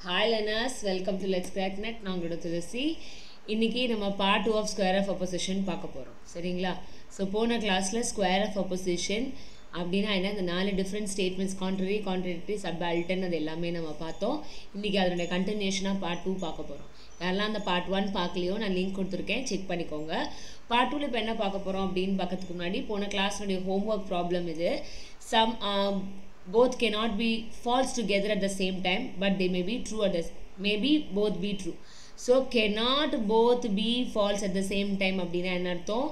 Hi learners, welcome to Let's Crack Net. நான் உங்களோட துளசி. இன்னைக்கு நம்ம part 2 of square of opposition பார்க்க போறோம். சரிங்களா? So போன கிளாஸ்ல square of opposition அப்படினா என்ன இந்த நாலு different statements contrary, contradictory, subaltern அது எல்லாமே நம்ம பார்த்தோம். இன்னைக்கு அதோட கண்டினியூஷனா part 2 பார்க்க போறோம். யாரெல்லாம் அந்த part 1 பார்க்கலையோ நான் லிங்க் கொடுத்திருக்கேன் செக் பண்ணிக்கோங்க. part 2ல இப்போ என்ன பார்க்க போறோம் அப்படினு பார்க்கிறதுக்கு முன்னாடி போன கிளாஸ்னுடைய homework problem இது. Some both cannot be false together at the same time, but they may be true at the maybe both be true. So cannot both be false at the same time அப்படினா என்ன அர்த்தம்?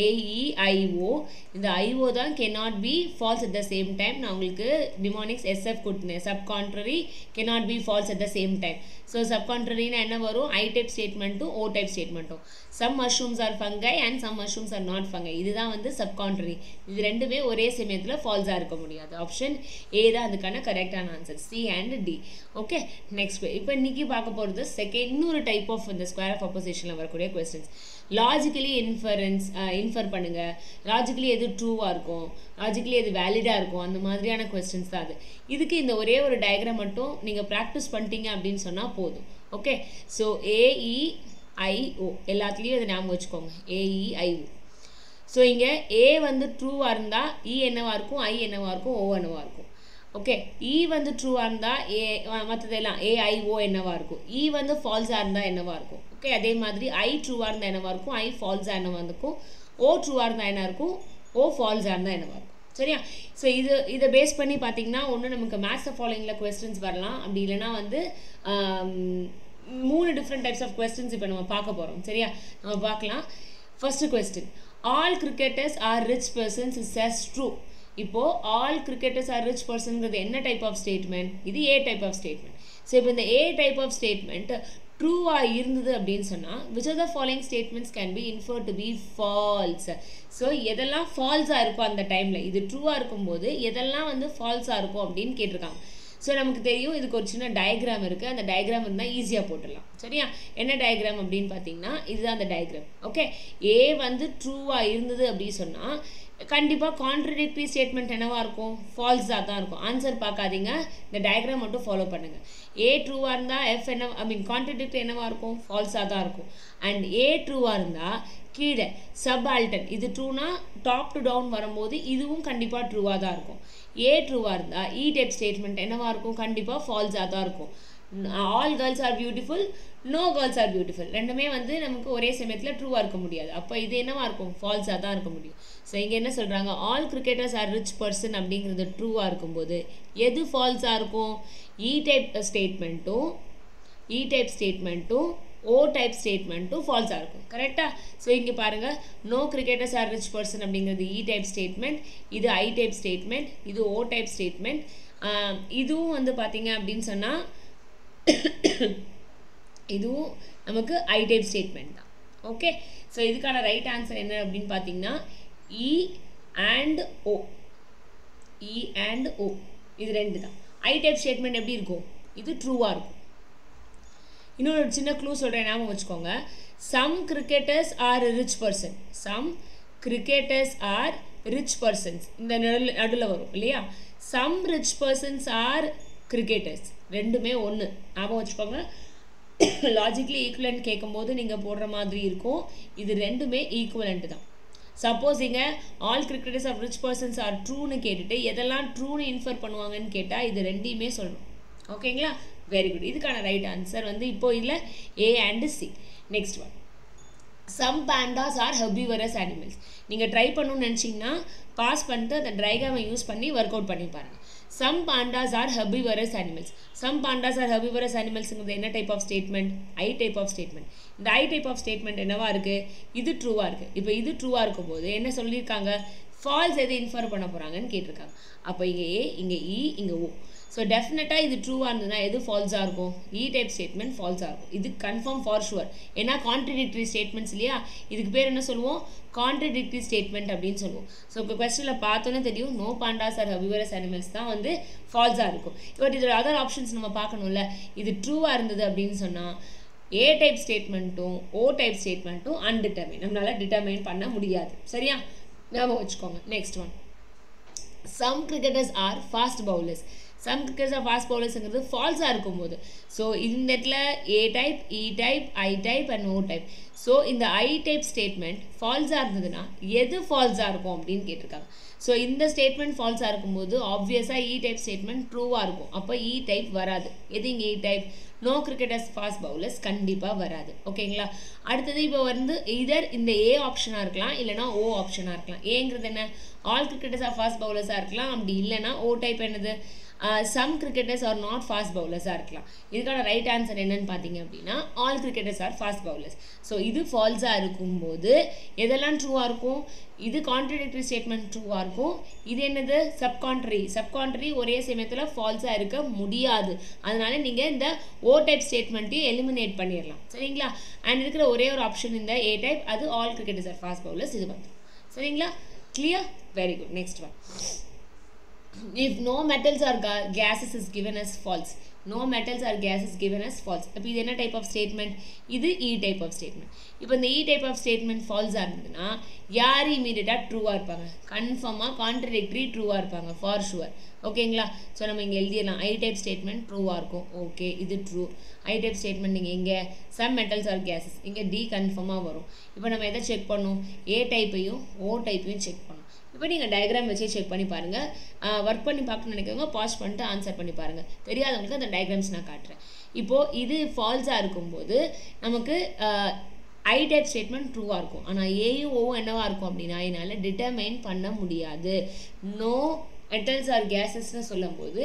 A E I O இந்த I O தான் cannot be false at the same time. நான் உங்களுக்கு mnemonics SF கொடுத்தேன். Sub contrary cannot be false at the same time. So sub contrary னா என்ன வரும்? I type statement O type statement. Some mushrooms are fungi and some mushrooms are not fungi. இதுதான் வந்து sub contrary. இது ரெண்டுமே ஒரே சமயத்துல false ஆ இருக்க முடியாது. ஆப்ஷன் A தான் அதுக்கான கரெக்டான answer. C and D. Okay next இப்போ இன்னைக்கு பார்க்க போறது செகண்ட் இன்னொரு டைப் ஆஃப் இந்த ஸ்கொயர் ஆஃப் ஆப்போசிஷன்ல வரக்கூடிய क्वेश्चंस. லாஜிக்கலி இன்ஃபர் பண்ணுங்க. லாஜிக்கலி எது ட்ரூவா இருக்கும், லாஜிக்கலி எது வேலிடா இருக்கும், அந்த மாதிரியான क्वेश्चंस தான் அது. இதுக்கு இந்த ஒரே ஒரு டயகிராம் மட்டும் நீங்க பிராக்டீஸ் பண்ணிட்டீங்க அப்படினு சொன்னா போதும். Okay so A E I O எல்லாத்துலயும் இத நாம வச்சுக்கோங்க. A E I O. So இங்க A வந்து ட்ரூவா இருந்தா E என்னவா இருக்கும், I என்னவா இருக்கும், O என்னவா இருக்கும். ஓகே E வந்து ட்ரூவா இருந்தா A மத்ததெல்லாம் A I O என்னவா இருக்கும். E வந்து ஃபால்ஸா இருந்தா என்னவா இருக்கும். ஓகே அதே மாதிரி I ட்ரூவா இருந்தா என்னவா இருக்கும், I ஃபால்ஸா என்னவா இருக்கும், O ட்ரூவா இருந்தா என்ன இருக்கும், O ஃபால்ஸா இருந்தா என்னவா இருக்கும். சரியா? சோ இத பேஸ் பண்ணி பாத்தீங்கன்னா ஒன்னு நமக்கு மேத்ஸ் ஃபாலோயிங்ல क्वेश्चंस வரலாம். அப்படி இல்லனா வந்து மூணு டிஃபரண்ட் டைப்ஸ் ஆஃப் क्वेश्चंस இப்போ நம்ம பார்க்க போறோம். சரியா? நம்ம பார்க்கலாம். First question. All cricketers are rich persons is as true. இப்போ all cricketers are rich personsங்கிறது என்ன டைப் ஆஃப் ஸ்டேட்மெண்ட்? இது A type of statement. So இப்போ இந்த A டைப் ஆஃப் ஸ்டேட்மெண்ட் ட்ரூவா இருந்தது அப்படினு சொன்னா which of the following statements can be inferred to be false? So எதெல்லாம் ஃபால்ஸா இருக்கும் அந்த டைம்ல, இது ட்ரூவா இருக்கும்போது எதெல்லாம் வந்து ஃபால்ஸா இருக்கும் அப்படினு கேட்டிருக்காங்க. சோ நமக்கு தெரியும் இதுக்கு ஒரு சின்ன டயகிராம் இருக்கு. அந்த டயகிராம் இருந்தா ஈஸியா போட்டுடலாம். சரியா? என்ன டயகிராம் அப்படினு பாத்தீங்கன்னா இதுதான் அந்த டயகிராம். ஓகே A வந்து ட்ரூவா இருந்தது அப்படி சொன்னா கண்டிப்பா கான்ட்ரடிக்டரி ஸ்டேட்மெண்ட் என்னவா இருக்கும், ஃபால்ஸா தான் இருக்கும். ஆன்சர் பார்க்காதீங்க, இந்த டயகிராம் மட்டும் ஃபாலோ பண்ணுங்க. A ட்ரூவா இருந்தா F என்ன கான்ட்ரடிக்டரி என்னவா இருக்கும், ஃபால்ஸா தான் இருக்கும். அண்ட் A ட்ரூவா இருந்தா கீழே சபால்டன் இது ட்ரூனா டாப் டு டவுன் வரும்போது இதுவும் கண்டிப்பா ட்ரூவா தான் இருக்கும். A ட்ரூவா இருந்தா E டைப் ஸ்டேட்மெண்ட் என்னவா இருக்கும், கண்டிப்பா ஃபால்ஸா தான் இருக்கும். All girls are beautiful, no girls are beautiful ரெண்டுமே வந்து நமக்கு ஒரே சமயத்துல ட்ரூவா இருக்க முடியாது. அப்ப இது என்னவா இருக்கும், ஃபால்ஸா தான் இருக்க முடியும். சோ இங்க என்ன சொல்றாங்க, all cricketers are rich person அப்படிங்கிறது ட்ரூவா இருக்கும்போது எது ஃபால்ஸா இருக்கும், E டைப் ஸ்டேட்மெண்ட்டும் O டைப் ஸ்டேட்மெண்ட்டும் ஃபால்ஸா இருக்கும். கரெக்ட்டா? சோ இங்க பாருங்க no cricketers are rich person அப்படிங்கிறது E டைப் ஸ்டேட்மெண்ட், இது I டைப் ஸ்டேட்மெண்ட், இது O டைப் ஸ்டேட்மெண்ட். இதுவும் வந்து பாத்தீங்க அப்படினு சொன்னா இதுவும் நமக்கு I டைப் ஸ்டேட்மெண்ட் தான். ஓகே சோ இதுக்கான ரைட் ஆன்சர் என்ன அப்படினு பாத்தீங்கன்னா E and O இது ரெண்டு தான். I டைப் ஸ்டேட்மெண்ட் எப்படி இருக்கும், இது ட்ரூவா இருக்கும். இன்னொரு சின்ன க்ளூ சொல்றேன், ஞாபகம் வச்சுக்கோங்க. Some cricketers are rich person. Some cricketers are rich persons. இந்த நடுல வரும் இல்லையா? Some rich persons are cricketers. ரெண்டுமே ஒன்னு. ஞாபகம் வச்சுக்கோங்க. லாஜிக்கலி ஈக்குவலன்ட் கேட்கும்போது நீங்க போடுற மாதிரி இருக்கும். இது ரெண்டுமே ஈக்குவலன்ட் தான். சப்போஸ் இங்க all cricketers of rich persons are true னு கேட்டுட்டு எதெல்லாம் ட்ரூ னு இன்ஃபர் பண்ணுவாங்கன்னு கேட்டா இது ரெண்டையுமே சொல்லணும். ஓகேங்களா? Very good. இதுக்கான ரைட் ஆன்சர் வந்து இப்போ இல்ல A and C. Next one. Some pandas are herbivorous animals. நீங்க ட்ரை பண்ணனும்னு நினைச்சீங்கன்னா பாஸ் பண்ணிட்டு அந்த டயகிராமை யூஸ் பண்ணி வொர்க் அவுட் பண்ணி பாருங்க. Some pandas are herbivorous animals. Some pandas are herbivorous animalsங்கிறது என்ன type of statement, I type of statement. இந்த I டைப் ஆஃப் ஸ்டேட்மெண்ட் என்னவா இருக்கு, இது ட்ரூவா இருக்கு. இப்போ இது ட்ரூவா இருக்கும்போது என்ன சொல்லிருக்காங்க, ஃபால்ஸ் எது இன்ஃபர் பண்ண போறாங்கன்னு கேட்டிருக்காங்க. அப்ப இங்க A இங்க E இங்க O. So definitely இது ட்ரூவா இருந்ததுனா எது ஃபால்ஸா இருக்கும், E டைப் ஸ்டேட்மெண்ட் ஃபால்ஸா இருக்கும். இது கன்ஃபார்ம் ஃபார் ஷூர். ஏனா கான்ட்ரடிக்டரி ஸ்டேட்மெண்ட்ஸ் இல்லையா, இதுக்கு பேர் என்ன சொல்லுவோம், கான்ட்ரடிக்டரி ஸ்டேட்மெண்ட் அப்படினு சொல்லுவோம். சோ இப்போ क्वेश्चनல பார்த்தோனே தெரியும் no pandas are herbivorous animals தான் வந்து ஃபால்ஸா இருக்கும். பட் இதோட அதர் ஆப்ஷன்ஸ் நம்ம பார்க்கணும்ல. இது ட்ரூவா இருந்தது அப்படினு சொன்னா A டைப் ஸ்டேட்மெண்ட்டும் O டைப் ஸ்டேட்மெண்ட்டும் அன்டிட்டர்மைன். நம்மளால டிட்டர்மைன் பண்ண முடியாது. சரியா? ஞாபகம் வச்சுக்கோங்க. Next one. Some cricketers are fast bowlers. some cricketers are fast bowlersங்கிறது ஃபால்ஸாக இருக்கும்போது. ஸோ இந்த இடத்துல A type, E type, I type and O type. So இந்த ஐ டைப் ஸ்டேட்மெண்ட் ஃபால்ஸாக இருந்ததுன்னா எது ஃபால்ஸாக இருக்கும் அப்படின்னு கேட்டிருக்காங்க. ஸோ இந்த ஸ்டேட்மெண்ட் ஃபால்ஸாக இருக்கும்போது ஆப்வியஸாக இ டைப் ஸ்டேட்மெண்ட் ட்ரூவாக இருக்கும். அப்போ இ டைப் வராது. எது இங்கே E type? No cricketers fast bowlers கண்டிப்பாக வராது. ஓகேங்களா? அடுத்தது இப்போ வந்து இதர் இந்த ஏ ஆப்ஷனாக இருக்கலாம், இல்லைனா ஓ ஆப்ஷனாக இருக்கலாம். ஏங்கிறது என்ன? ஆல் கிரிக்கெட்டர்ஸ் ஆர் ஃபாஸ்ட் பவுலர்ஸாக இருக்கலாம். அப்படி இல்லைனா ஓ டைப் என்னது? Some cricketers are not fast பவுலர்ஸாக இருக்கலாம். இதுக்கான ரைட் ஆன்சர் என்னன்னு பார்த்தீங்க அப்படின்னா all cricketers are fast bowlers. So இது ஃபால்ஸாக இருக்கும்போது எதெல்லாம் ட்ரூவாக இருக்கும்? இது கான்ட்ரடிக்டரி ஸ்டேட்மெண்ட் ட்ரூவாக இருக்கும். இது என்னது? சப்கான்ட்ரரி ஒரே சமயத்தில் ஃபால்ஸாக இருக்க முடியாது. அதனால நீங்கள் இந்த ஓ டைப் ஸ்டேட்மெண்ட்டையும் எலிமினேட் பண்ணிடலாம். சரிங்களா? அண்ட் இருக்கிற ஒரே ஒரு ஆப்ஷன் இந்த ஏ டைப், அது all cricketers are fast bowlers. இது வந்துடும். சரிங்களா? Clear? Very good. Next one. If no metals or gases is given as false. No metals or gases given as false. அப்போ இது என்ன டைப் ஆஃப் ஸ்டேட்மெண்ட்? இது இ type of statement. இப்போ இந்த E type of statement ஃபால்ஸாக இருந்ததுன்னா யார் இமீடியட்டாக ட்ரூவாக இருப்பாங்க? கன்ஃபார்மாக கான்ட்ரடிக்டரி ட்ரூவாக இருப்பாங்க ஃபார் ஷுவர். ஓகேங்களா? ஸோ நம்ம இங்கே எழுதிடலாம். ஐ டைப் ஸ்டேட்மெண்ட் ட்ரூவாக இருக்கும். ஓகே, இது ட்ரூ. ஐ டைப் ஸ்டேட்மெண்ட் நீங்கள் இங்கே சம் மெட்டல்ஸ் ஆர் கேஸஸ், இங்கே டி கன்ஃபார்மாக வரும். இப்போ நம்ம எதை செக் பண்ணணும்? ஏ டைப்பையும் ஓ டைப்பையும் செக் பண்ணணும். இப்போ நீங்கள் டயக்ராம் வச்சே செக் பண்ணி பாருங்கள். ஒர்க் பண்ணி பார்க்கணும்னு நினைக்கிறவங்க பாஸ் பண்ணிட்டு ஆன்சர் பண்ணி பாருங்கள். தெரியாதவங்களுக்கு அந்த டயக்ராம்ஸ் நான் காட்டுறேன். இப்போது இது ஃபால்ஸாக இருக்கும்போது நமக்கு ஐ டைப் ஸ்டேட்மெண்ட் ட்ரூவாக இருக்கும். ஆனால் ஏயும் ஓவும் என்னவாக இருக்கும் அப்படின்னா என்னால் டிட்டர்மைன் பண்ண முடியாது. நோ மெட்டல்ஸ் ஆர் கேஸஸ்ன்னு சொல்லும்போது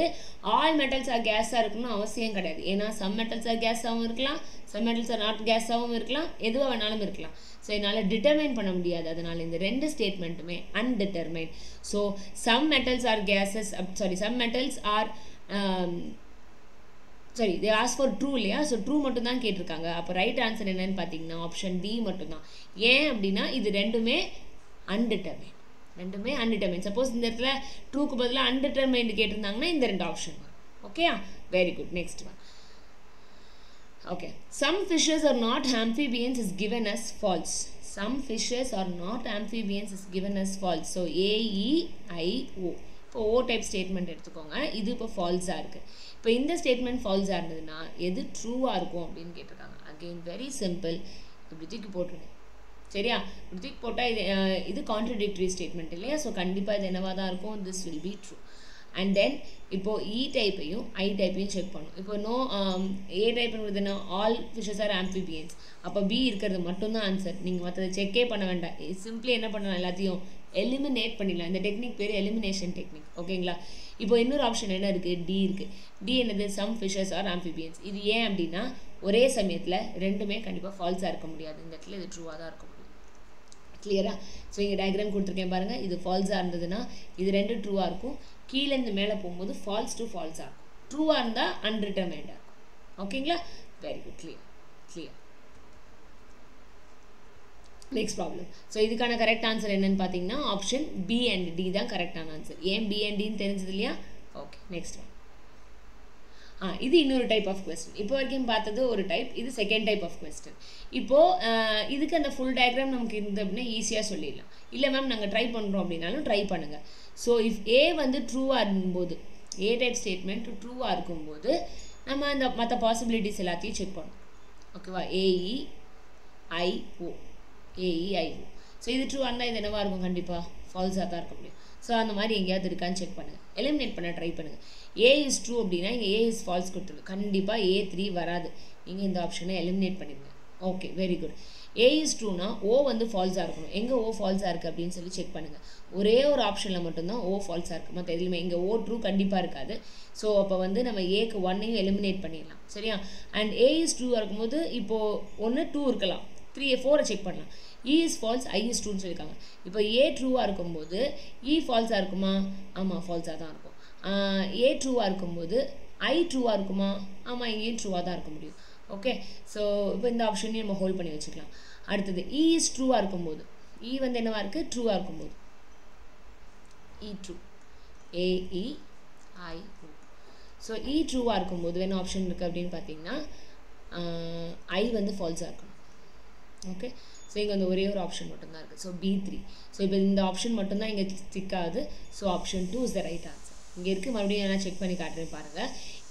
ஆல் மெட்டல்ஸ் ஆர் கேஸாக இருக்கணும்னு அவசியம் கிடையாது. ஏன்னா சம் மெட்டல்ஸ் ஆர் கேஸாகவும் இருக்கலாம், சம் மெட்டல்ஸ் ஆர் நாட் கேஸாகவும் இருக்கலாம், எதுவாக வேணாலும் இருக்கலாம். ஸோ என்னால் டிட்டர்மைன் பண்ண முடியாது. அதனால் இந்த ரெண்டு ஸ்டேட்மெண்ட்டுமே undetermined. So some metals are gases, some metals are they ask for true இல்லையா? ஸோ ட்ரூ மட்டும் தான் கேட்டிருக்காங்க. அப்போ ரைட் ஆன்சர் என்னன்னு பார்த்தீங்கன்னா ஆப்ஷன் டி மட்டும்தான். ஏன் அப்படின்னா இது ரெண்டுமே அன்டிட்டர்மைன். சப்போஸ் இந்த இடத்துல ட்ரூக்கு பதிலாக அன்டிட்டர்மைன்டு கேட்டிருந்தாங்கன்னா இந்த ரெண்டு ஆப்ஷன் வரும். ஓகேயா? Very good. Next one. Okay, some fishes are not amphibians is given as false. Some fishes are not amphibians is given as false. So A, E, I, O. இப்போ O type statement எடுத்துக்கோங்க. இது இப்போ ஃபால்ஸாக இருக்குது. இப்போ இந்த statement ஃபால்ஸாக இருந்ததுன்னா எது ட்ரூவாக இருக்கும் அப்படின்னு கேட்டிருக்காங்க. Again very simple. இப்படி தூக்கி போட்டுருங்க. சரியா? இப்படி தூக்கி போட்டால் இது கான்ட்ரடிக்டரி ஸ்டேட்மெண்ட் இல்லையா? ஸோ கண்டிப்பாக இது என்னவாக தான் இருக்கும்? This will be true. And then இப்போது இ டைப்பையும் ஐ டைப்பையும் செக் பண்ணும். இப்போ நோ ஏ டைப்னுறதுன்னா ஆல் ஃபிஷஸ் ஆர் ஆம்பிபியன்ஸ். அப்போ பி இருக்கிறது மட்டும்தான் ஆன்சர். நீங்கள் மற்றதை செக்கே பண்ண வேண்டாம். சிம்பிளி என்ன பண்ணலாம்? எல்லாத்தையும் எலிமினேட் பண்ணிடலாம். இந்த டெக்னிக் பேர் எலிமினேஷன் டெக்னிக். ஓகேங்களா? இப்போ இன்னொரு ஆப்ஷன் என்ன இருக்குது? டி இருக்குது. டி என்னது? Some fishes are amphibians. இது ஏன் அப்படின்னா ஒரே சமயத்தில் ரெண்டுமே கண்டிப்பாக ஃபால்ஸாக இருக்க முடியாது. இந்த இடத்துல இது ட்ரூவாக தான் இருக்க முடியும். கிளியரா? ஸோ இங்கே டயக்ராம் கொடுத்துருக்கேன் பாருங்கள். இது ஃபால்ஸாக இருந்ததுன்னா இது ரெண்டு ட்ரூவாக இருக்கும். கீழேருந்து மேலே போகும்போது ஃபால்ஸ் டு ஃபால்ஸாக இருக்கும். ட்ரூவாக இருந்தால் அன்டிட்டர்மைண்டாக இருக்கும். ஓகேங்களா? Very good. Clear. Next problem. So இதுக்கான கரெக்ட் ஆன்சர் என்னன்னு பார்த்தீங்கன்னா ஆப்ஷன் பி அண்ட் டி தான் கரெக்டான ஆன்சர். ஏன் பி அண்ட் டின்னு தெரிஞ்சது இல்லையா? Okay, next one. இது இன்னொரு டைப் ஆஃப் கொஸ்டின். இப்போ வரைக்கும் பார்த்தது ஒரு டைப், இது செகண்ட் டைப் ஆஃப் கொஸ்டின். இப்போது இதுக்கு அந்த ஃபுல் டயக்ராம் நமக்கு இருந்தது அப்படின்னா ஈஸியாக சொல்லிடலாம். இல்லை மேம் நாங்கள் ட்ரை பண்ணுறோம் அப்படின்னாலும் ட்ரை பண்ணுங்கள். ஸோ இஃப் ஏ வந்து ட்ரூவாக இருக்கும்போது, ஏ டைப் ஸ்டேட்மெண்ட் ட்ரூவாக இருக்கும்போது நம்ம அந்த மற்ற பாசிபிலிட்டிஸ் எல்லாத்தையும் செக் பண்ணணும். ஓகேவா? AE IO. ஸோ இது ட்ரூவாக இருந்தால் இது என்னவாக இருக்கும்? கண்டிப்பாக ஃபால்ஸாக தான் இருக்க முடியும். ஸோ அந்த மாதிரி எங்கேயாவது இருக்கான்னு செக் பண்ணுங்கள். எலிமினேட் பண்ண ட்ரை பண்ணுங்கள். ஏ இஸ் ட்ரூ அப்படின்னா இங்கே ஏ இஸ் ஃபால்ஸ் கொடுத்துருக்கு. கண்டிப்பாக A3 வராது. நீங்கள் இந்த ஆப்ஷனை எலிமினேட் பண்ணிடுங்க. Okay, very good. A is ட்ரூனா ஓ வந்து ஃபால்ஸாக இருக்கணும். எங்கே ஓ ஃபால்ஸாக இருக்குது அப்படின்னு சொல்லி செக் பண்ணுங்கள். ஒரே ஒரு ஆப்ஷனில் மட்டும்தான் ஓ ஃபால்ஸாக இருக்குது. மற்ற எதுலையுமே இங்கே ஓ ட்ரூ கண்டிப்பாக இருக்காது. ஸோ அப்போ வந்து நம்ம ஏக்கு 1ஐயும் எலிமினேட் பண்ணிடலாம். சரியா? அண்ட் ஏ இஸ் ட்ரூவாக இருக்கும்போது இப்போது 1 2 இருக்கலாம், 3 4 செக் பண்ணலாம். E is false, I is true சொல்லியிருக்காங்க. இப்போ A ட்ரூவாக இருக்கும்போது E ஃபால்ஸாக இருக்குமா? ஆமாம், ஃபால்ஸாக தான் இருக்கும். A ட்ரூவாக இருக்கும்போது I ட்ரூவாக இருக்குமா? ஆமாம், இங்கேயும் ட்ரூவாக தான் இருக்க முடியும். ஓகே, ஸோ இப்போ இந்த ஆப்ஷனையும் நம்ம ஹோல்ட் பண்ணி வச்சுக்கலாம். அடுத்தது E is ட்ரூவாக இருக்கும்போது, E வந்து என்னவாக இருக்குது? ட்ரூவாக இருக்கும்போது E true, AEIO. So E ட்ரூவாக இருக்கும்போது என்ன ஆப்ஷன் இருக்குது அப்படின்னு பார்த்தீங்கன்னா I வந்து ஃபால்ஸாக இருக்கணும். ஓகே, ஸோ இங்கே வந்து ஒரே ஒரு ஆப்ஷன் மட்டும்தான் இருக்குது. So B3. ஸோ இப்போ இந்த ஆப்ஷன் மட்டும்தான் இங்கே டிக் ஆகுது. So option 2 is the right answer. இங்கே இருக்குது, மறுபடியும் நான் செக் பண்ணி காட்டுறேன் பாருங்கள்.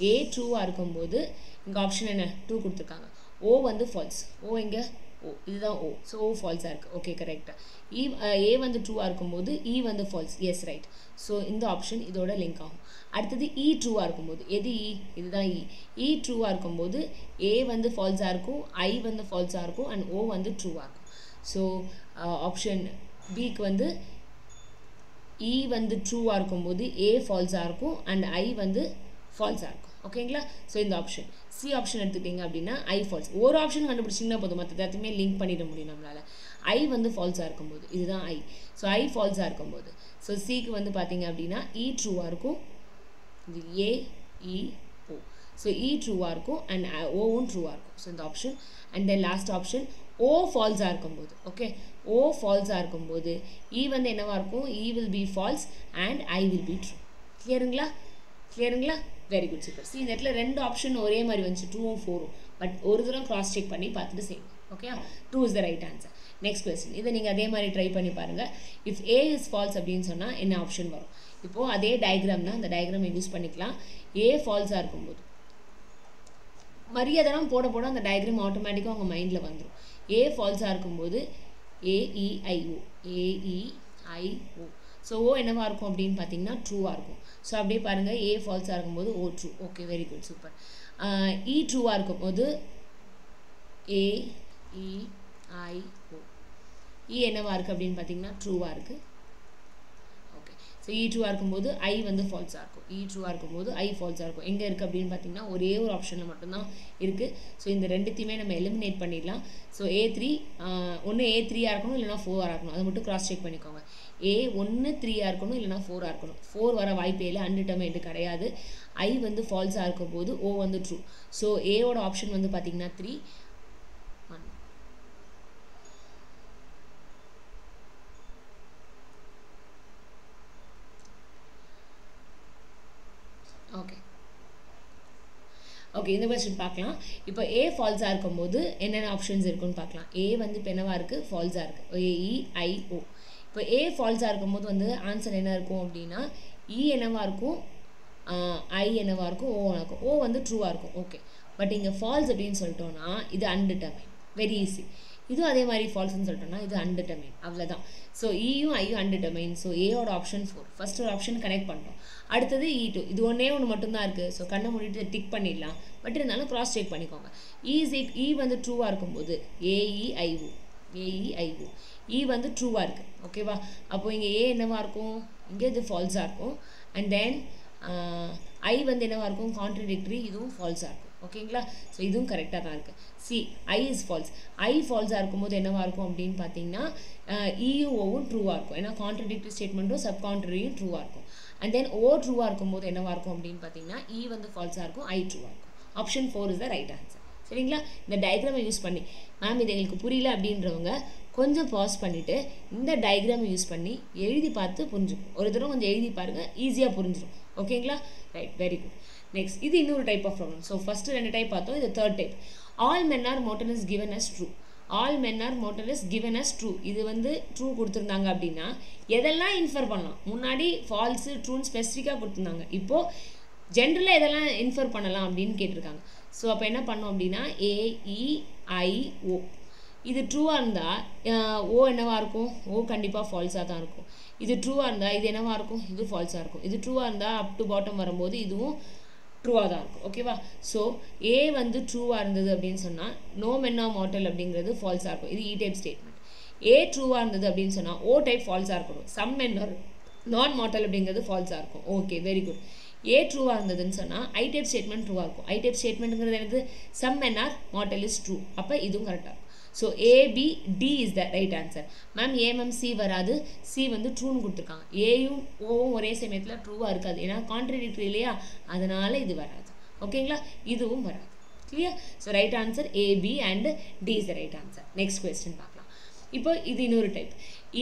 ஏ ட்ரூவாக இருக்கும்போது இங்கே ஆப்ஷன் என்ன 2 கொடுத்துருக்காங்க. ஓ வந்து ஃபால்ஸ். ஓ இங்கே ஓ, இதுதான் ஓ. ஸோ ஓ ஃபால்ஸாக இருக்குது. ஓகே கரெக்டாக. ஏ வந்து ட்ரூவாக இருக்கும்போது இ வந்து ஃபால்ஸ். S right. ஸோ இந்த ஆப்ஷன் இதோட லிங்க் ஆகும். அடுத்தது இ ட்ரூவாக இருக்கும்போது, எது இ? இதுதான் இ. இ ட்ரூவாக இருக்கும்போது ஏ வந்து ஃபால்ஸாக இருக்கும், ஐ வந்து ஃபால்ஸாக இருக்கும், அண்ட் ஓ வந்து ட்ரூவாக இருக்கும். ஸோ ஆப்ஷன் பிக்கு வந்து இ வந்து ட்ரூவாக இருக்கும்போது ஏ ஃபால்ஸாக இருக்கும் அண்ட் ஐ வந்து ஃபால்ஸாக இருக்கும். ஓகேங்களா? ஸோ இந்த ஆப்ஷன். சி ஆப்ஷன் எடுத்துக்கிட்டிங்க அப்படின்னா ஐ ஃபால்ஸ். ஒரு ஆப்ஷன் கண்டுபிடிச்சிங்கன்னா போதும், மற்ற எல்லாத்தையுமே லிங்க் பண்ணிட முடியும் நம்மளால். ஐ வந்து ஃபால்ஸாக இருக்கும்போது இதுதான் ஐ. ஸோ ஐ ஃபால்ஸாக இருக்கும்போது ஸோ சிக்கு வந்து பார்த்தீங்க அப்படின்னா இ ட்ரூவாக இருக்கும், இது ஏ இ ஓ. ஸோ இ ட்ரூவாக இருக்கும் அண்ட் ஓவும் ட்ரூவாக இருக்கும். ஸோ இந்த option. And then last option O ஃபால்ஸாக இருக்கும்போது. ஓகே, ஓ ஃபால்ஸாக இருக்கும்போது இ வந்து என்னவாக இருக்கும்? E will be false and I will be true. கிளியருங்களா? கிளியருங்களா? Very good super. சி இந்த இடத்துல 2 ஆப்ஷன் ஒரே மாதிரி வந்துச்சு, 2ம் 4ம். பட் ஒரு தூரம் கிராஸ் செக் பண்ணி பார்த்துட்டு செய்யும். Okay, 2 is the right answer. Next question. இதை நீங்கள் அதே மாதிரி ட்ரை பண்ணி பாருங்கள். இஃப் ஏ இஸ் ஃபால்ஸ் அப்படின்னு சொன்னால் என்ன ஆப்ஷன் வரும்? இப்போது அதே டயக்ராம்னா அந்த டயக்ராமை யூஸ் பண்ணிக்கலாம். ஏ ஃபால்ஸாக இருக்கும்போது மரியாதைலாம் போட போட அந்த டயக்ராம் ஆட்டோமேட்டிக்காக உங்கள் மைண்டில் வந்துடும். ஏ ஃபால்ஸாக இருக்கும்போது ஏஇஐஓ, ஏஇஐஓ. ஸோ ஓ என்னவாக இருக்கும் அப்படின்னு பார்த்தீங்கன்னா ட்ரூவாக இருக்கும். ஸோ அப்படியே பாருங்கள், ஏ ஃபால்ஸாக இருக்கும்போது O true. Okay very good super. E ட்ரூவாக இருக்கும்போது ஏஇஐஓ. இ என்னவாக இருக்குது அப்படின்னு பார்த்தீங்கன்னா ட்ரூவாக இருக்குது. ஓகே, ஸோ இ ட்ரூவாக இருக்கும்போது ஐ வந்து ஃபால்ஸாக இருக்கும். இ ட்ரூவாக இருக்கும்போது ஐ ஃபால்ஸாக இருக்கும். எங்கே இருக்குது அப்படின்னு பார்த்தீங்கன்னா ஒரே ஒரு ஆப்ஷனில் மட்டும்தான் இருக்குது. ஸோ இந்த ரெண்டுத்தையுமே நம்ம எலிமினேட் பண்ணிடலாம். ஸோ A3 ஒன்று A3ஆக இருக்கணும், இல்லைனா 4ஆக இருக்கணும். அதை மட்டும் கிராஸ் செக் பண்ணிக்கோங்க. A1 3ஆக இருக்கணும், இல்லைனா 4ஆக இருக்கணும். 4 வர வாய்ப்பே இல்லை, அன்டிட்டர்மைன்டு கிடையாது. ஐ வந்து ஃபால்ஸாக இருக்கும்போது ஓ வந்து ட்ரூ. ஸோ ஏவோட ஆப்ஷன் வந்து பார்த்தீங்கன்னா 3 1. ஓகே ஓகே, இந்த கொஸ்டின் பார்க்கலாம். இப்போ ஏ ஃபால்ஸாக இருக்கும்போது என்னென்ன ஆப்ஷன்ஸ் இருக்குன்னு பார்க்கலாம். ஏ வந்து இப்போ என்னவாக இருக்குது? ஃபால்ஸாக இருக்குது. ஏஇஐஓ. இப்போ ஏ ஃபால்ஸாக இருக்கும்போது வந்து ஆன்சர் என்ன இருக்கும் அப்படின்னா இ என்னவாக இருக்கும், ஐ என்னவாக இருக்கும், ஓ இருக்கும். ஓ வந்து ட்ரூவாக இருக்கும். ஓகே, பட் இங்கே ஃபால்ஸ் அப்படின்னு சொல்லிட்டோன்னா இது அன்டிட்டர்மைன். Very easy. இதுவும் அதே மாதிரி ஃபால்ஸ்ன்னு சொல்லிட்டோம்னா இது அன்டிட்டர்மைன். அவ்வளோதான். ஸோ இயும் ஐயும் அன்டிட்டர்மைன். ஸோ ஏயோட ஆப்ஷன் 4. ஃபர்ஸ்ட் ஒரு ஆப்ஷன் கனெக்ட் பண்ணிட்டோம். அடுத்தது E2. இது ஒன்றே ஒன்று மட்டும்தான் இருக்குது. ஸோ கண்ணை மூடிட்டு டிக் பண்ணிடலாம். பட் இருந்தாலும் கிராஸ் செக் பண்ணிக்கோங்க. இ வந்து ட்ரூவாக இருக்கும்போது ஏஇஐஓ, ஏஇஐஓ. இ வந்து ட்ரூவாக இருக்குது. ஓகேவா? அப்போது இங்கே ஏ என்னவாக இருக்கும்? இங்கே இது ஃபால்ஸாக இருக்கும். அண்ட் தென் ஐ வந்து என்னவாக இருக்கும்? கான்ட்ரடிக்டரி. இதுவும் ஃபால்ஸாக இருக்கும். ஓகேங்களா? ஸோ இதுவும் கரெக்டாக தான் இருக்குது. C I is false. I ஃபால்ஸாக இருக்கும்போது என்னவாக இருக்கும் அப்படின்னு பார்த்தீங்கன்னா இயும் ஓவும் ட்ரூவாக இருக்கும். ஏன்னா கான்ட்ரடிக்டரி ஸ்டேட்மெண்ட்டும் சப் கான்ட்ரரியும் ட்ரூவாக இருக்கும். அண்ட் தென் ஓ ட்ரூவாக இருக்கும்போது என்னவாக இருக்கும் அப்படின்னு பார்த்தீங்கன்னா இ வந்து ஃபால்ஸாக இருக்கும், ஐ ட்ரூவாக இருக்கும். Option 4 is the right answer. சரிங்களா? இந்த டயக்ராமை யூஸ் பண்ணி மேம் இது எங்களுக்கு புரியல அப்படின்றவங்க கொஞ்சம் பாஸ் பண்ணிவிட்டு இந்த டயக்ராமை யூஸ் பண்ணி எழுதி பார்த்து புரிஞ்சுக்கும். ஒரு தடவை கொஞ்சம் எழுதி பாருங்கள், ஈஸியாக புரிஞ்சிடும். ஓகேங்களா? Right, very good. நெக்ஸ்ட், இது இன்னொரு type of problem. So first 2 type பார்த்தோம், இது 3rd type. All men are mortal is given as true. All men are mortal is given as true. இது வந்து ட்ரூ கொடுத்துருந்தாங்க அப்படின்னா எதெல்லாம் இன்ஃபர் பண்ணலாம்? முன்னாடி ஃபால்ஸு ட்ரூன்னு ஸ்பெசிஃபிக்காக கொடுத்துருந்தாங்க. இப்போது ஜென்ரலாக எதெல்லாம் இன்ஃபர் பண்ணலாம் அப்படின்னு கேட்டிருக்காங்க. ஸோ அப்போ என்ன பண்ணோம் அப்படின்னா ஏஇஐஓ. இது ட்ரூவாக இருந்தால் ஓ என்னவாக இருக்கும்? ஓ கண்டிப்பாக ஃபால்ஸாக தான் இருக்கும். இது ட்ரூவாக இருந்தால் இது என்னவாக இருக்கும்? இது ஃபால்ஸாக இருக்கும். இது ட்ரூவாக இருந்தால் அப் டு பாட்டம் வரும்போது இதுவும் ட்ரூவாக தான் இருக்கும். ஓகேவா? ஸோ ஏ வந்து ட்ரூவாக இருந்தது அப்படின்னு சொன்னால் நோ மென் ஆர் மார்ட்டல் அப்படிங்கிறது ஃபால்ஸாக இருக்கும். இது இ டைப் ஸ்டேட்மெண்ட். ஏ ட்ரூவாக இருந்தது அப்படின்னு சொன்னால் ஓ டைப் ஃபால்ஸாக இருக்கணும். Some men are non mortal அப்படிங்கிறது ஃபால்ஸாக இருக்கும். Okay, very good. ஏ ட்ரூவாக இருந்ததுன்னு சொன்னால் ஐ டைப் ஸ்டேட்மெண்ட் ட்ரூவாக இருக்கும். ஐ டைப் ஸ்டேட்மெண்ட்டுங்கிறது எனக்கு some men are mortal is true. அப்போ இதுவும் கரெக்டாக இருக்கும். So ABD is the right answer. Ma'am AM C வராது, சி வந்து ட்ரூன்னு கொடுத்துருக்காங்க. ஏயும் ஓவும் ஒரே சமயத்தில் ட்ரூவாக இருக்காது, ஏன்னா கான்ட்ரடிக்டரி இல்லையா, அதனால் இது வராது. ஓகேங்களா? இதுவும் வராது. Clear? So right answer A B and D is the right answer. Next question பார்க்கலாம். இப்போ இது இன்னொரு டைப்.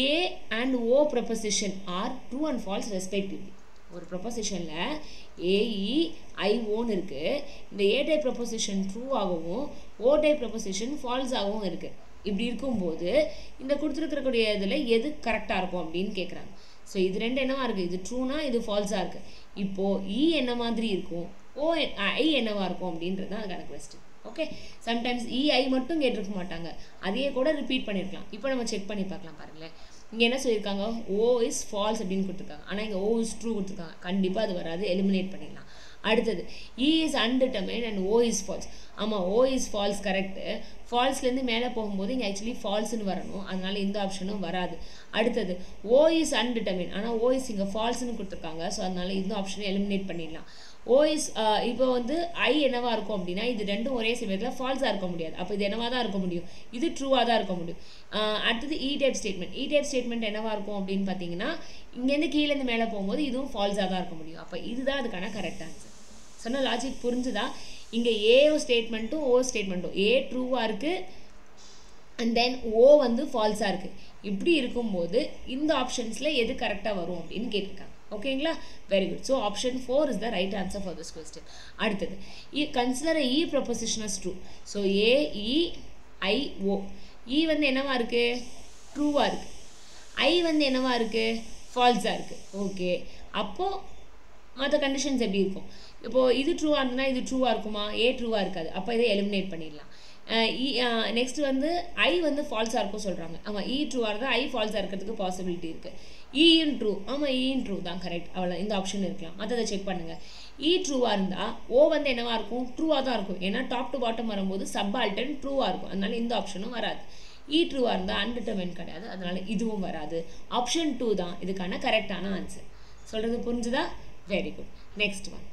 A and O proposition are true and false respectively. ஒரு ப்ரொபொசிஷனில் ஏஇஐஓன்னு இருக்குது. இந்த ஏ டைப் ப்ரொபொசிஷன் ட்ரூவாகவும் ஓ டைப் ப்ரொபொசிஷன் ஃபால்ஸாகவும் இருக்குது. இப்படி இருக்கும்போது இந்த கொடுத்துருக்கக்கூடிய இதில் எது கரெக்டாக இருக்கும் அப்படின்னு கேட்குறாங்க. ஸோ இது ரெண்டு என்னவா இருக்குது, இது ட்ரூனா இது ஃபால்ஸாக இருக்குது. இப்போது இ என்ன மாதிரி இருக்கும், ஐ என்னவா இருக்கும் அப்படின்றது தான் அதுக்கான கொஸ்டின். ஓகே, சம்டைம்ஸ் ஐ மட்டும் கேட்டிருக்க மாட்டாங்க, அதையே கூட ரிப்பீட் பண்ணியிருக்கலாம். இப்போ நம்ம செக் பண்ணி பார்க்கலாம். பாருங்களேன், இங்கே என்ன சொல்லியிருக்காங்க, ஓ இஸ் ஃபால்ஸ் அப்படின்னு கொடுத்துருக்காங்க. ஆனால் இங்கே ஓ இஸ் ட்ரூ கொடுத்துருக்காங்க. கண்டிப்பாக அது வராது, எலிமினேட் பண்ணிடலாம். அடுத்தது E is undetermined and O is false. ஆமாம், ஓ இஸ் ஃபால்ஸ் கரெக்டு. ஃபால்ஸ்லேருந்து மேலே போகும்போது இங்கே ஆக்சுவலி ஃபால்ஸ்னு வரணும், அதனால இந்த ஆப்ஷனும் வராது. அடுத்தது ஓ இஸ் அன்டிட்டர்மைன்ட், ஆனால் ஓ இஸ் இங்கே ஃபால்ஸ்னு கொடுத்துருக்காங்க, ஸோ அதனால இந்த ஆப்ஷனும் எலிமினேட் பண்ணிடலாம். ஓ இஸ் இப்போ வந்து ஐ என்னவா இருக்கும் அப்படின்னா, இது ரெண்டும் ஒரே சமயத்தில் ஃபால்ஸாக இருக்க முடியாது. அப்போ இது என்னவா தான் இருக்க முடியும், இது ட்ரூவாக தான் இருக்க முடியும். அடுத்தது இ டைப் ஸ்டேட்மெண்ட். இ டைப் ஸ்டேட்மெண்ட் என்னவா இருக்கும் அப்படின்னு பார்த்தீங்கன்னா, இங்கேருந்து கீழேருந்து மேலே போகும்போது இதுவும் ஃபால்ஸாக தான் இருக்க முடியும். அப்போ இதுதான் அதுக்கான கரெக்ட் ஆன்சர். சொன்ன லாஜிக் புரிஞ்சுதா? இங்கே ஏ ஸ்டேட்மெண்ட்டும் ஓ ஸ்டேட்மெண்ட்டும், ஏ ட்ரூவாக இருக்குது அண்ட் தென் ஓ வந்து ஃபால்ஸாக இருக்குது. இப்படி இருக்கும்போது இந்த ஆப்ஷன்ஸில் எது கரெக்டாக வரும் அப்படின்னு கேட்டிருக்காங்க. ஓகேங்களா, very good. So option 4 is the right answer for this question. அடுத்தது கன்சிடர் இ ப்ரொபோசிஷன் அஸ் ட்ரூ. ஸோ ஏ இ ஐ ஓ. இ வந்து என்னவா இருக்குது, ட்ரூவாக இருக்குது. ஐ வந்து என்னவா இருக்குது, ஃபால்ஸாக இருக்குது. ஓகே, அப்போது மற்ற கண்டிஷன்ஸ் எப்படி இருக்கும்? இப்போது இது ட்ரூவாக இருந்ததுன்னா இது ட்ரூவாக இருக்குமா, ஏ ட்ரூவாக இருக்காது. அப்போ இதை எலிமினேட் பண்ணிடலாம். நெக்ஸ்ட் வந்து ஐ வந்து ஃபால்ஸாக இருக்கும் சொல்கிறாங்க. ஆமாம், இ ட்ரூவாக இருந்தால் ஐ ஃபால்ஸாக இருக்கிறதுக்கு பாசிபிலிட்டி இருக்குது. இன் ட்ரூ, ஆமாம் இன் ட்ரூ தான் கரெக்ட். அவ்வளோ இந்த ஆப்ஷன் இருக்கலாம். மற்றதை செக் பண்ணுங்கள். இ ட்ரூவாக இருந்தால் ஓ வந்து என்னவாக இருக்கும், ட்ரூவாக தான் இருக்கும். ஏன்னா டாப் டு பாட்டம் வரும்போது சப்பால்டன் ட்ரூவாக இருக்கும், அதனால இந்த ஆப்ஷனும் வராது. இ ட்ரூவாக இருந்தால் அன்டிட்டர்மைன் கிடையாது, அதனால இதுவும் வராது. ஆப்ஷன் 2 தான் இதுக்கான கரெக்டான ஆன்சர். சொல்கிறது புரிஞ்சுதா? Very good. Next one.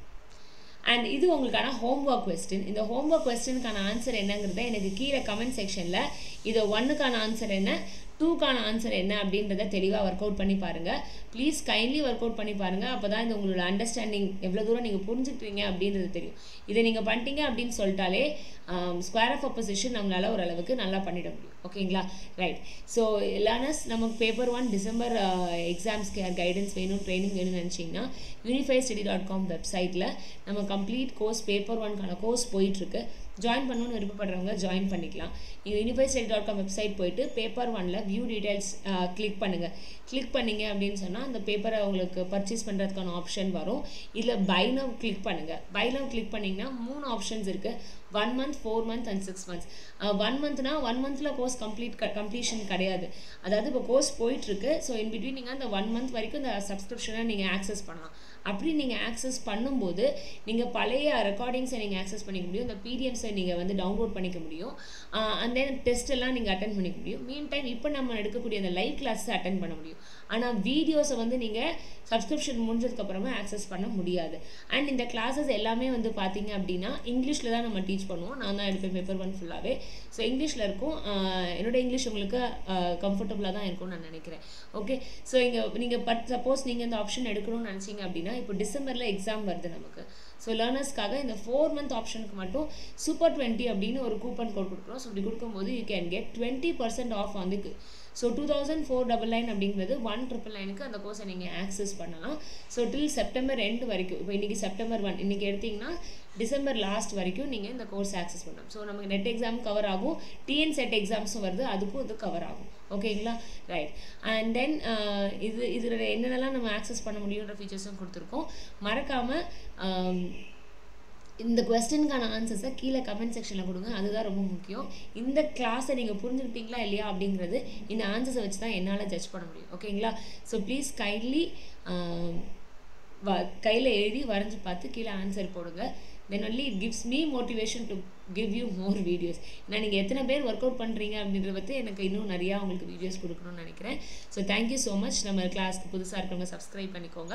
And இது உங்களுக்கான ஹோம்ஒர்க் கொஸ்டின். இந்த ஹோம்ஒர்க் கொஸ்டினுக்கான ஆன்சர் என்னங்கிறத எனக்கு கீழே கமெண்ட் செக்ஷனில் இது 1க்கான ஆன்சர் என்ன, 2க்கான ஆன்சர் என்ன அப்படின்றத தெளிவாக ஒர்க் அவுட் பண்ணி பாருங்கள். ப்ளீஸ் கைண்ட்லி ஒர்க் அவுட் பண்ணி பாருங்கள். அப்போ தான் இந்த உங்களோட அண்டர்ஸ்டாண்டிங் எவ்வளோ தூரம் நீங்கள் புரிஞ்சுக்கிறீங்க அப்படின்றது தெரியும். இதை நீங்கள் பண்ணிட்டீங்க அப்படின்னு சொல்லிட்டாலே ஸ்கொயர் ஆஃப் அப்போசிஷன் நம்மளால் ஓரளவுக்கு நல்லா பண்ணிட முடியும். ஓகேங்களா, ரைட். ஸோ லேர்னர்ஸ், நமக்கு பேப்பர் 1 டிசம்பர் எக்ஸாம்ஸ்க்கு யார் கைடன்ஸ் வேணும், ட்ரைனிங் வேணும்னு நினச்சிங்கன்னா unifystudy.com வெப்சைட்டில் நம்ம கம்ப்ளீட் கோர்ஸ் பேப்பர் 1க்கான கோர்ஸ் போயிட்டுருக்கு. ஜாயின் பண்ணணும்னு விருப்பப்படுறவங்க ஜாயின் பண்ணிக்கலாம். நீங்கள் unifystudy.com வெப்சைட் போயிட்டு பேப்பர் 1ல் வியூ டீடைல்ஸ் கிளிக் பண்ணுங்கள். கிளிக் பண்ணிங்க அப்படின்னு சொன்னால் அந்த பேப்பரை உங்களுக்கு பர்ச்சேஸ் பண்ணுறதுக்கான ஆப்ஷன் வரும். இதில் பை நவ் கிளிக் பண்ணுங்கள். பை நவ் கிளிக் பண்ணிங்கன்னா 3 ஆப்ஷன்ஸ் இருக்குது. 1 month, 4 months and 6 months. 1 monthனா 1 monthல course completion கிடையாது. அதாவது இப்போ கோர்ஸ் போயிட்டுருக்கு. ஸோ இன் பிட்வீன் நீங்கள் அந்த 1 month வரைக்கும் இந்த சப்ஸ்கிரிப்ஷனை நீங்கள் ஆக்சஸ் பண்ணலாம். அப்படி நீங்கள் ஆக்சஸ் பண்ணும்போது நீங்கள் பழைய ரெக்கார்டிங்ஸை நீங்கள் ஆக்சஸ் பண்ணிக்க முடியும். இந்த பிடிஎஃப்ஸை நீங்கள் வந்து டவுன்லோட் பண்ணிக்க முடியும். அண்ட் தென் டெஸ்ட் எல்லாம் நீங்கள் அட்டென்ட் பண்ணிக்க முடியும். மீன் டைம் இப்போ நம்ம எடுக்கக்கூடிய அந்த லைவ் கிளாஸை அட்டென்ட் பண்ண முடியும். ஆனால் வீடியோஸை வந்து நீங்கள் சப்ஸ்கிரிப்ஷன் முடிஞ்சதுக்கப்புறமா ஆக்சஸ் பண்ண முடியாது. அண்ட் இந்த கிளாஸஸ் எல்லாமே வந்து பார்த்தீங்க அப்படின்னா இங்கிலீஷில் தான் நம்ம டீச் பண்ணுவோம். நான் தான் எடுப்பேன் பேப்பர் 1 ஃபுல்லாகவே. ஸோ இங்கிலீஷில் இருக்கும். என்னோட இங்கிலீஷ் உங்களுக்கு கம்ஃபர்டபுளாக தான் இருக்கும்னு நான் நினைக்கிறேன். ஓகே, ஸோ இங்கே நீங்கள் சப்போஸ் நீங்கள் இந்த ஆப்ஷன் எடுக்கணும்னு நினச்சிங்க அப்படின்னா இப்போ டிசம்பரில் எக்ஸாம் வருது நமக்கு. ஸோ லேர்னர்ஸ்க்காக இந்த 4 month ஆப்ஷனுக்கு மட்டும் Super 20 அப்படின்னு ஒரு கூப்பன் கோட் கொடுக்குறோம். ஸோ இப்படி கொடுக்கும்போது யூ கேன் கெட் 20% ஆஃப் வந்துக்கு. ஸோ 2499 அப்படிங்கிறது 1999க்கு அந்த கோர்ஸை நீங்கள் ஆக்சஸ் பண்ணலாம். ஸோ டில் செப்டம்பர் 2 வரைக்கும், இப்போ இன்றைக்கி செப்டம்பர் 1, இன்றைக்கி எடுத்திங்கன்னா டிசம்பர் லாஸ்ட் வரைக்கும் நீங்கள் இந்த கோர்ஸ் ஆக்சஸ் பண்ணலாம். ஸோ நமக்கு நெட் எக்ஸாம் கவர் ஆகும், டிஎன் செட் எக்ஸாம்ஸும் வருது, அதுக்கும் இது கவர் ஆகும். ஓகேங்களா, ரைட். அண்ட் தென் இதில் என்னென்னலாம் நம்ம ஆக்சஸ் பண்ண முடியுன்ற ஃபீச்சர்ஸும் கொடுத்துருக்கோம். மறக்காமல் இந்த கொஸ்டினுக்கான ஆன்சர்ஸை கீழே கமெண்ட் செக்ஷனில் கொடுங்க, அதுதான் ரொம்ப முக்கியம். இந்த கிளாஸை நீங்கள் புரிஞ்சுக்கிட்டீங்களா இல்லையா அப்படிங்கிறது இந்த ஆன்சர்ஸை வச்சு தான் என்னால் ஜட்ஜ் பண்ண முடியும். ஓகேங்களா, ஸோ ப்ளீஸ் கைண்ட்லி கையில் எழுதி வரைஞ்சி பார்த்து கீழே ஆன்சர் போடுங்க. Then only it gives me motivation to give you more videos. நான் நீங்கள் எத்தனை பேர் ஒர்க் அவுட் பண்ணுறீங்க அப்படின்றத பற்றி எனக்கு இன்னும் நிறையா உங்களுக்கு வீடியோஸ் கொடுக்கணும்னு நினைக்கிறேன். So thank you so much. நம்ம கிளாஸ்க்கு புதுசாக இருக்கவங்க சப்ஸ்கிரைப் பண்ணிக்கோங்க,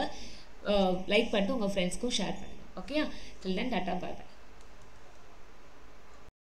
லைக் பண்ணிட்டு உங்கள் ஃப்ரெண்ட்ஸ்க்கும் ஷேர் பண்ணுங்கள். Okay, till then, tata, bye bye.